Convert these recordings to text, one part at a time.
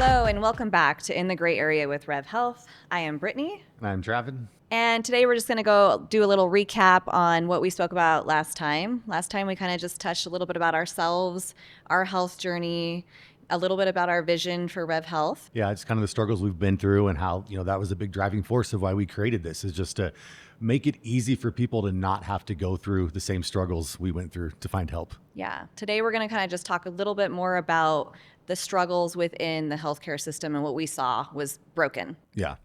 Hello and welcome back to In the Gray Area with REVV Health. I am Brittany. And I'm Travis. And today we're just going to go do a little recap on what we spoke about last time. Last time we kind of just touched a little bit about ourselves, our health journey, a little bit about our vision for REVV Health. Yeah, it's kind of the struggles we've been through and how, that was a big driving force of why we created this, is just to make it easy for people to not have to go through the same struggles we went through to find help. Yeah. Today we're going to kind of just talk a little bit more about the struggles within the healthcare system and what we saw was broken. Yeah.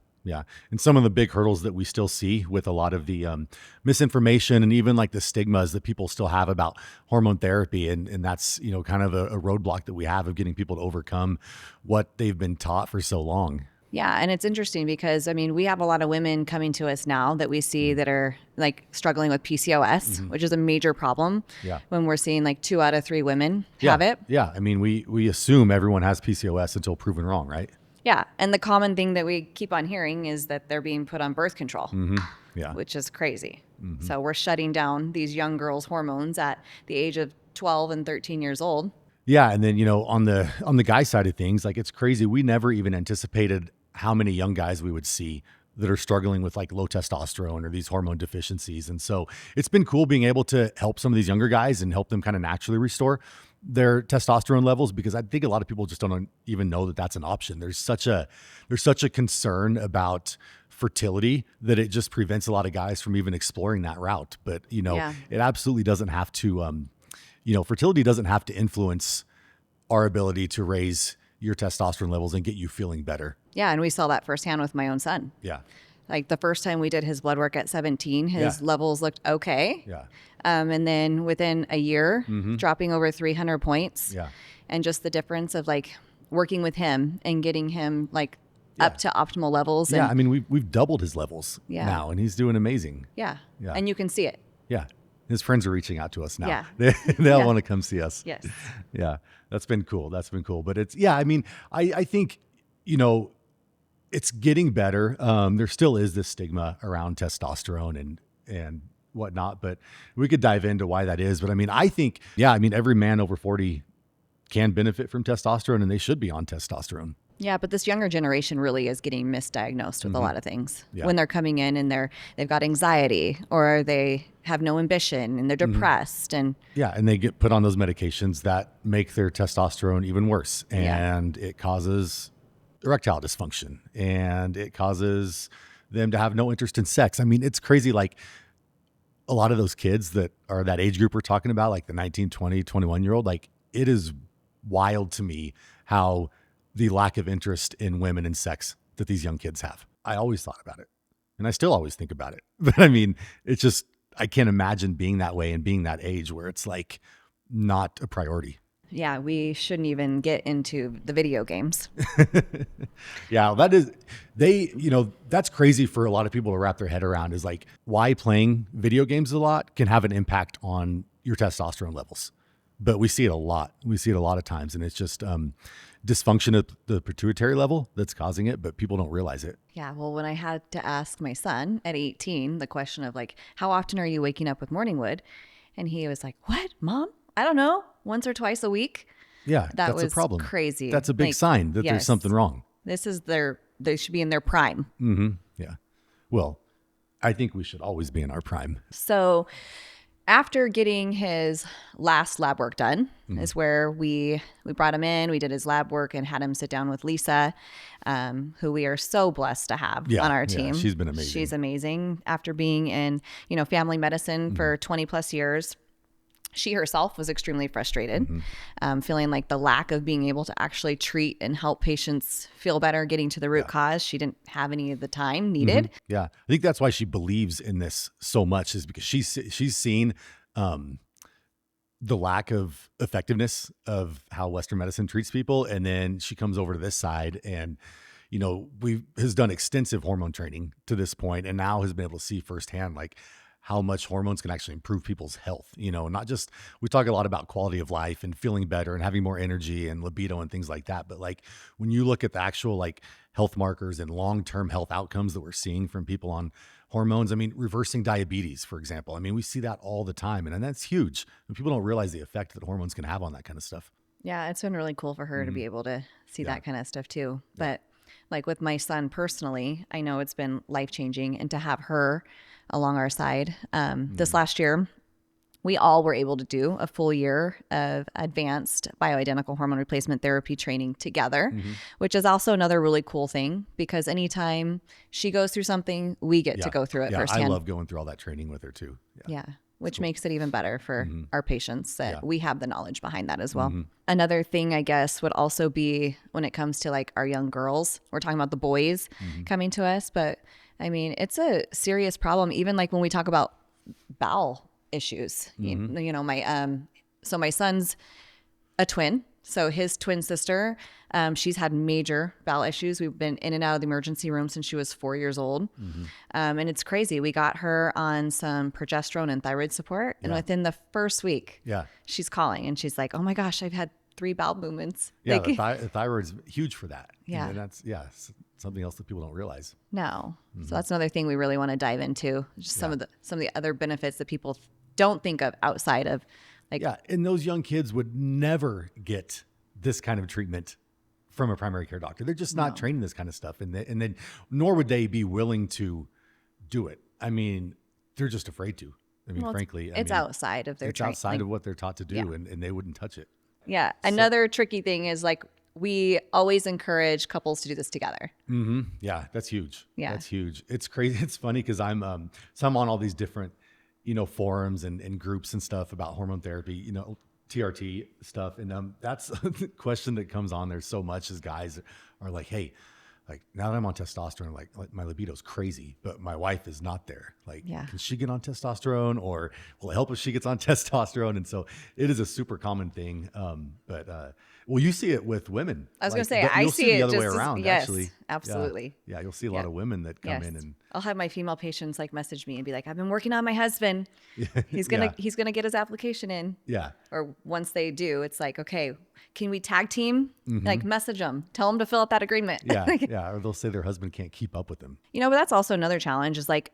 And some of the big hurdles that we still see with a lot of the misinformation and even like the stigmas that people still have about hormone therapy. And that's, kind of a roadblock that we have of getting people to overcome what they've been taught for so long. Yeah. And it's interesting because, we have a lot of women coming to us now that we see that are like struggling with PCOS, which is a major problem. Yeah. When we're seeing like 2 out of 3 women have it. Yeah. We assume everyone has PCOS until proven wrong, right? Yeah. And the common thing that we keep on hearing is that they're being put on birth control, which is crazy. So we're shutting down these young girls' hormones at the age of 12 and 13 years old. Yeah. And then, on the guy side of things, like it's crazy. We never even anticipated how many young guys we would see that are struggling with like low testosterone or these hormone deficiencies. And so it's been cool being able to help some of these younger guys and help them kind of naturally restore their testosterone levels, because I think a lot of people just don't even know that that's an option. There's such a concern about fertility that it just prevents a lot of guys from even exploring that route. But, it absolutely doesn't have to, fertility doesn't have to influence our ability to raise your testosterone levels and get you feeling better. Yeah. And we saw that firsthand with my own son. Yeah. Like the first time we did his blood work at 17, his levels looked okay. Yeah. And then within a year, dropping over 300 points. Yeah. And just the difference of like working with him and getting him like up to optimal levels. Yeah. We've doubled his levels now and he's doing amazing. Yeah. And you can see it. Yeah. His friends are reaching out to us now. Yeah. They all want to come see us. Yes. Yeah. That's been cool. But it's, I think, it's getting better. There still is this stigma around testosterone and whatnot, but we could dive into why that is. But I think, every man over 40 can benefit from testosterone and they should be on testosterone. Yeah, but this younger generation really is getting misdiagnosed with a lot of things when they're coming in and they've got anxiety or they have no ambition and they're depressed and they get put on those medications that make their testosterone even worse, and it causes erectile dysfunction and it causes them to have no interest in sex. It's crazy. Like a lot of those kids that are that age group we're talking about, like the 19, 20, 21-year-old, like it is wild to me how the lack of interest in women and sex that these young kids have. I always thought about it and I still always think about it. But it's just, I can't imagine being that way and being that age where it's like not a priority. Yeah, we shouldn't even get into the video games. Yeah, that's crazy for a lot of people to wrap their head around, is like why playing video games a lot can have an impact on your testosterone levels. But we see it a lot. We see it a lot of times, and it's just dysfunction at the pituitary level that's causing it, but people don't realize it. Yeah, well, when I had to ask my son at 18 the question of like, how often are you waking up with morning wood? And he was like, what, Mom? I don't know, once or twice a week. Yeah, that that's was a problem. Crazy. That's a big sign that there's something wrong. This is they should be in their prime. Yeah. Well, I think we should always be in our prime. So after getting his last lab work done is where we brought him in, we did his lab work and had him sit down with Lisa, who we are so blessed to have on our team. She's been amazing. She's amazing. After being in, family medicine for 20 plus years, she herself was extremely frustrated, feeling like the lack of being able to actually treat and help patients feel better, getting to the root cause. She didn't have any of the time needed. Yeah. I think that's why she believes in this so much, is because she's seen the lack of effectiveness of how Western medicine treats people. And then she comes over to this side and, has done extensive hormone training to this point and now has been able to see firsthand, like, how much hormones can actually improve people's health, not just, we talk a lot about quality of life and feeling better and having more energy and libido and things like that. But like when you look at the actual like health markers and long-term health outcomes that we're seeing from people on hormones, reversing diabetes, for example, we see that all the time. And that's huge. And people don't realize the effect that hormones can have on that kind of stuff. Yeah, it's been really cool for her to be able to see that kind of stuff too. But like with my son personally, I know it's been life-changing, and to have her along our side. This last year, we all were able to do a full year of advanced bioidentical hormone replacement therapy training together, which is also another really cool thing, because anytime she goes through something, we get to go through it firsthand. I love going through all that training with her too. Yeah. Which makes it even better for our patients that we have the knowledge behind that as well. Another thing, I guess, would also be when it comes to like our young girls, we're talking about the boys coming to us, but I mean, it's a serious problem. Even like when we talk about bowel issues, you know, my son's a twin. So his twin sister, she's had major bowel issues. We've been in and out of the emergency room since she was 4 years old. And it's crazy. We got her on some progesterone and thyroid support. And within the first week, she's calling and she's like, oh my gosh, I've had 3 bowel movements. Yeah, Like, the thyroid's huge for that. Yeah. And that's, something else that people don't realize. No. So that's another thing we really want to dive into. Just some of the other benefits that people don't think of outside of like. Yeah. And those young kids would never get this kind of treatment from a primary care doctor. They're just not trained in this kind of stuff. And then nor would they be willing to do it. I mean, they're just afraid to. I mean, frankly, it's outside of their training. It's outside of what they're taught to do, and they wouldn't touch it. Yeah. Another tricky thing is like, we always encourage couples to do this together. Yeah, that's huge. Yeah. That's huge. It's crazy. It's funny because I'm on all these different, forums and groups and stuff about hormone therapy, TRT stuff. And that's the question that comes on there so much is guys are like, hey, like now that I'm on testosterone, like my libido's crazy, but my wife is not there. Like, can she get on testosterone, or will it help if she gets on testosterone? And so it is a super common thing. Well, you see it with women. I was going to say, I see it the other just way around. Yes, actually, absolutely. Yeah, you'll see a lot of women that come in and I'll have my female patients like message me and be like, I've been working on my husband. He's gonna get his application in. Yeah. Or once they do, it's like, okay, can we tag team? Like message them, tell them to fill out that agreement. Yeah. Or they'll say their husband can't keep up with them. But that's also another challenge is like,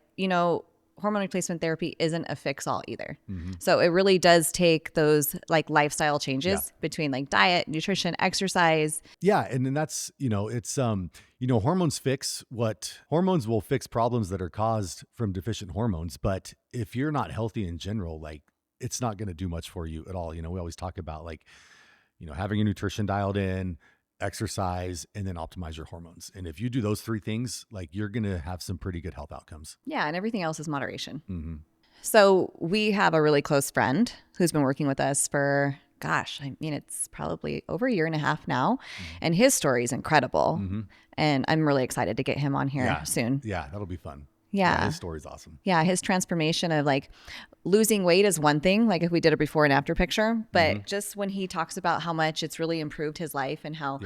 hormone replacement therapy isn't a fix-all either. So it really does take those like lifestyle changes between like diet, nutrition, exercise. Yeah. And then that's, it's, hormones will fix problems that are caused from deficient hormones. But if you're not healthy in general, like it's not going to do much for you at all. We always talk about like, having your nutrition dialed in, exercise, and then optimize your hormones. And if you do those 3 things, like you're going to have some pretty good health outcomes. Yeah. And everything else is moderation. So we have a really close friend who's been working with us for, it's probably over 1.5 years now. And his story is incredible. And I'm really excited to get him on here soon. Yeah, that'll be fun. Yeah. His story's awesome. Yeah. His transformation of like losing weight is one thing, like if we did a before and after picture, but just when he talks about how much it's really improved his life and how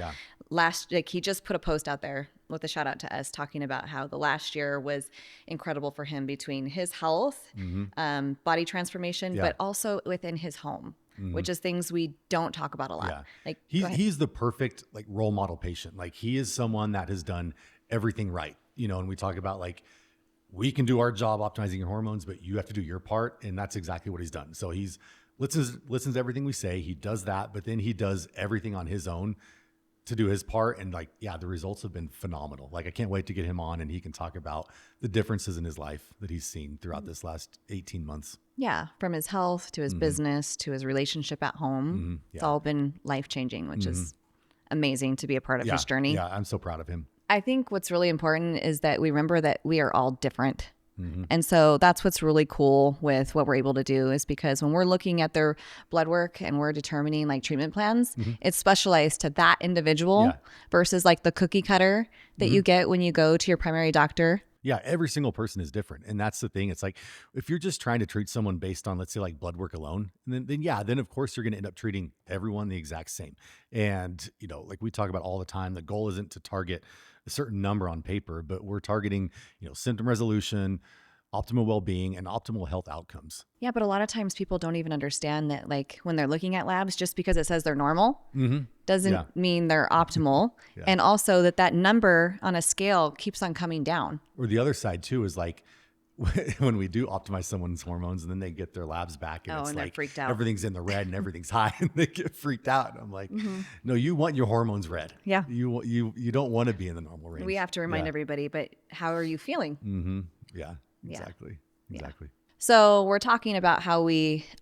he just put a post out there with a shout out to us talking about how the last year was incredible for him between his health, body transformation, but also within his home. Which is things we don't talk about a lot. Yeah. Like he's the perfect like role model patient. Like he is someone that has done everything right. And we talk about like, we can do our job optimizing your hormones, but you have to do your part. And that's exactly what he's done. So he's listens to everything we say. He does that, but then he does everything on his own to do his part. And like, the results have been phenomenal. Like I can't wait to get him on and he can talk about the differences in his life that he's seen throughout this last 18 months. Yeah. From his health to his business to his relationship at home. It's all been life-changing, which is amazing to be a part of his journey. Yeah. I'm so proud of him. I think what's really important is that we remember that we are all different. And so that's what's really cool with what we're able to do is because when we're looking at their blood work and we're determining like treatment plans, it's specialized to that individual versus like the cookie cutter that you get when you go to your primary doctor. Yeah, every single person is different. And that's the thing. It's like, if you're just trying to treat someone based on, let's say like blood work alone, then of course you're going to end up treating everyone the exact same. And, like we talk about all the time, the goal isn't to target a certain number on paper, but we're targeting, symptom resolution, optimal well-being, and optimal health outcomes. Yeah, but a lot of times people don't even understand that like when they're looking at labs, just because it says they're normal doesn't mean they're optimal. And also that number on a scale keeps on coming down. Or the other side too is like, when we do optimize someone's hormones and then they get their labs back and it's and they're like freaked out. everything's in the red and everything's high and they get freaked out. And I'm like, no, you want your hormones red. Yeah. You don't want to be in the normal range. We have to remind everybody, but how are you feeling? Yeah, exactly. Exactly. So we're talking about how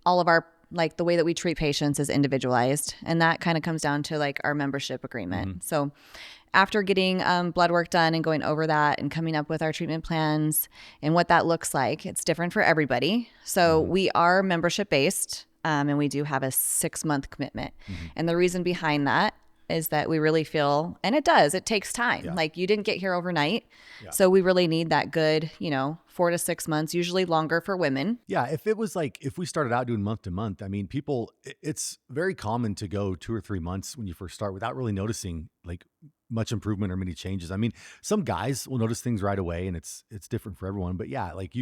all of our, like the way that we treat patients is individualized. And that kind of comes down to like our membership agreement. So after getting blood work done and going over that and coming up with our treatment plans and what that looks like, it's different for everybody. So we are membership based and we do have a 6-month commitment. And the reason behind that is that we really feel, and it takes time. Like you didn't get here overnight. So we really need that good, 4 to 6 months, usually longer for women. Yeah. If it was like, if we started out doing month to month, I mean, it's very common to go 2 or 3 months when you first start without really noticing like much improvement or many changes. I mean, some guys will notice things right away and it's different for everyone, but yeah, like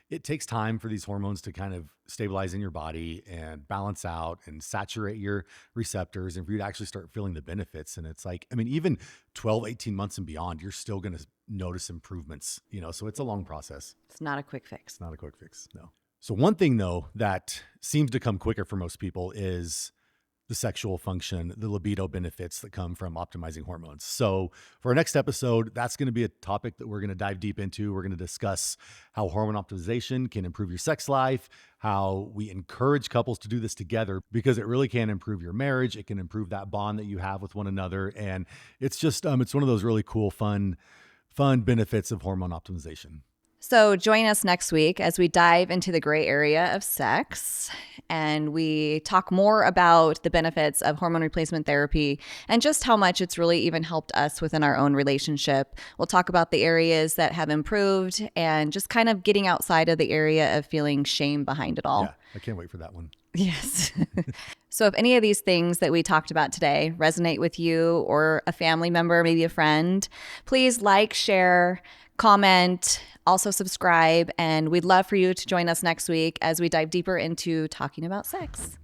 it takes time for these hormones to kind of stabilize in your body and balance out and saturate your receptors and for you to actually start feeling the benefits. And it's like, I mean, even 12, 18 months and beyond, you're still going to notice improvements, so it's a long process. It's not a quick fix. It's not a quick fix. No. So one thing though, that seems to come quicker for most people is the sexual function, the libido benefits that come from optimizing hormones. So for our next episode, that's going to be a topic that we're going to dive deep into. We're going to discuss how hormone optimization can improve your sex life, how we encourage couples to do this together because it really can improve your marriage. It can improve that bond that you have with one another. And it's just, it's one of those really cool, fun benefits of hormone optimization. So join us next week as we dive into the gray area of sex and we talk more about the benefits of hormone replacement therapy and just how much it's really even helped us within our own relationship. We'll talk about the areas that have improved and just kind of getting outside of the area of feeling shame behind it all. Yeah, I can't wait for that one. Yes. So if any of these things that we talked about today resonate with you or a family member, maybe a friend, please like, share, comment, also subscribe, and we'd love for you to join us next week as we dive deeper into talking about sex.